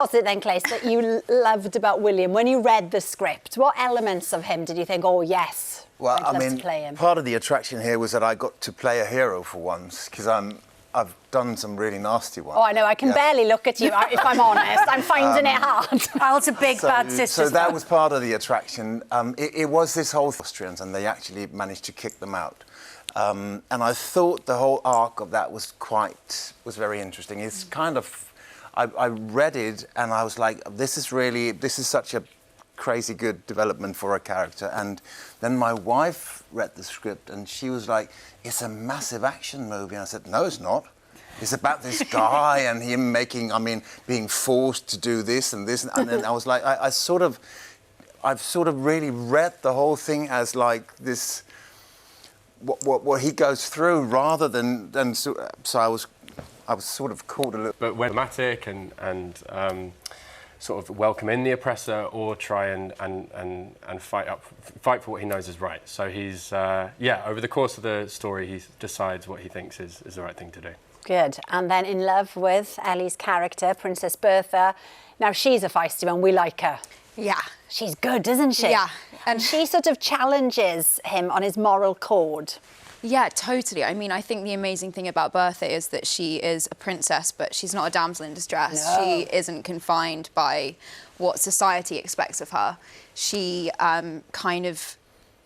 Was it then, Claes, that you loved about William when you read the script? What elements of him did you think, oh yes, well, I'd love to play him? Part of the attraction here was that I got to play a hero for once, because I've done some really nasty ones. Oh, I know. I can barely look at you, if I'm honest. I'm finding it hard. I was a big bad sister. So that was part of the attraction. It was this whole Austrians, and they actually managed to kick them out. And I thought the whole arc of that was very interesting. It's kind of, I read it and I was like, this is such a crazy good development for a character. And then my wife read the script and she was like, it's a massive action movie. And I said, no, it's not. It's about this guy and him being forced to do this and this. And then I was like, I've sort of really read the whole thing as like this, what he goes through rather than so I was sort of caught a little. But when dramatic and sort of welcome in the oppressor or try and fight for what he knows is right. So he's over the course of the story he decides what he thinks is the right thing to do. Good. And then in love with Ellie's character, Princess Bertha. Now she's a feisty one. We like her. Yeah. She's good, isn't she? Yeah. And she sort of challenges him on his moral code. Yeah, totally. I mean, I think the amazing thing about Bertha is that she is a princess, but she's not a damsel in distress. No. She isn't confined by what society expects of her. She kind of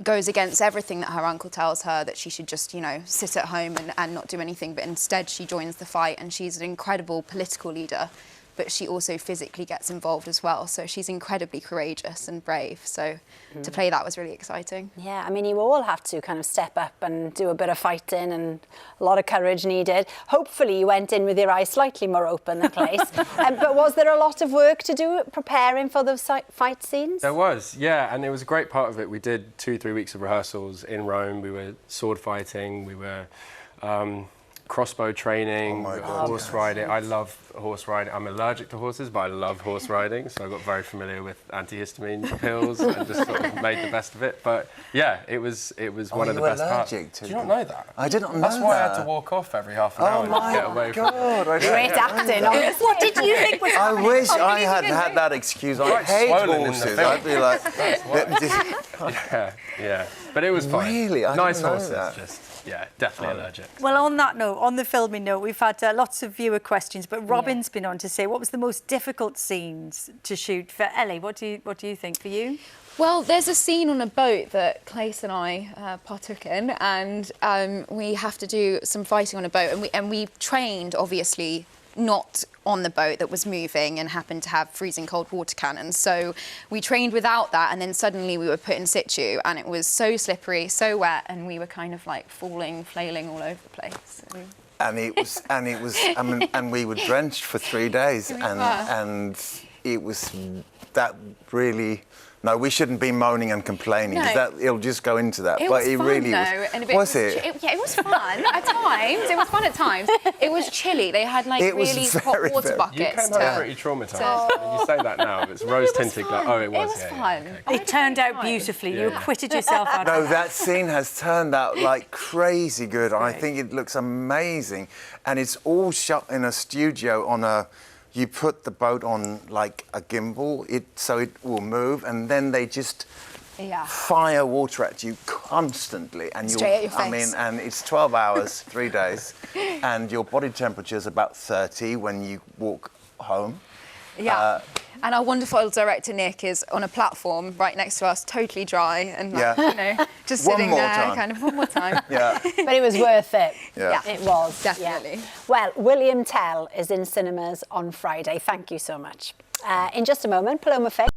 goes against everything that her uncle tells her, that she should just, sit at home and not do anything, but instead she joins the fight, and she's an incredible political leader, but she also physically gets involved as well. So she's incredibly courageous and brave. So to play that was really exciting. Yeah, I mean, you all have to kind of step up and do a bit of fighting and a lot of courage needed. Hopefully you went in with your eyes slightly more open than Claes. But was there a lot of work to do preparing for those fight scenes? There was, yeah, and it was a great part of it. We did 2-3 weeks of rehearsals in Rome. We were sword fighting, we were crossbow training, horse riding. I love horse riding. I'm allergic to horses, but I love horse riding, so I got very familiar with antihistamine pills and just sort of made the best of it. But yeah, it was one of the best parts. To Did you not know that? I didn't know That's why that. I had to walk off every half an hour and just get away from it. Great acting, obviously. What did you think was I happening? wish I had had that excuse. I hate horses. I'd be like, yeah. But it was fine. Really? I nice didn't know horses, that. just definitely allergic. Well, on that note, on the filming note, we've had lots of viewer questions, but Robin's been on to say, what was the most difficult scenes to shoot for Ellie? What do you think for you? Well, there's a scene on a boat that Claes and I partook in, and we have to do some fighting on a boat, and we trained, obviously, not on the boat that was moving and happened to have freezing cold water cannons. So we trained without that, and then suddenly we were put in situ, and it was so slippery, so wet, and we were kind of like falling, flailing all over the place. And we were drenched for 3 days, and it was that really. No, we shouldn't be moaning and complaining, because it'll just go into that. It but was it fun, really though, was. and Was it? Yeah, it was fun at times. It was fun at times. It was chilly. They had like really hot water buckets. You came home pretty traumatised. I mean, you say that now, but it's rose-tinted. Like, oh, it was. It was fun. Okay. It turned out beautifully. You acquitted yourself out of No, that. that scene has turned out like crazy good. I think it looks amazing. And it's all shot in a studio on a... You put the boat on like a gimbal, so it will move, and then they just fire water at you constantly. And straight at your face. And it's 12 hours, 3 days, and your body temperature is about 30 when you walk home. Yeah. And our wonderful director, Nick, is on a platform right next to us, totally dry, and just sitting there, kind of one more time. Yeah. But it was worth it. Yeah. It was. Definitely. Yeah. Well, William Tell is in cinemas on Friday. Thank you so much. In just a moment, Paloma Faye.